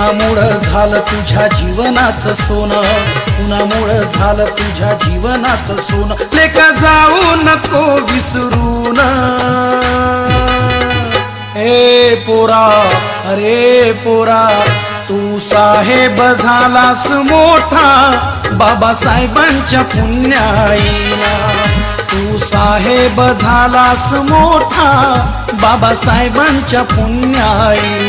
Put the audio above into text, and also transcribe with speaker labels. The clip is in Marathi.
Speaker 1: कुणामुळं झालं तुझ्या जीवनाचं सोनं, कुणामुळं झालं तुझ्या जीवनाचं सोनं, लेका जाऊ नको विसरून. ए पोरा, अरे पोरा, तू साहेब झालास मोठा बाबासाहेबांच्या पुण्याईला. तू साहेब झालास मोठा बाबासाहेबांच्या पुण्याईला.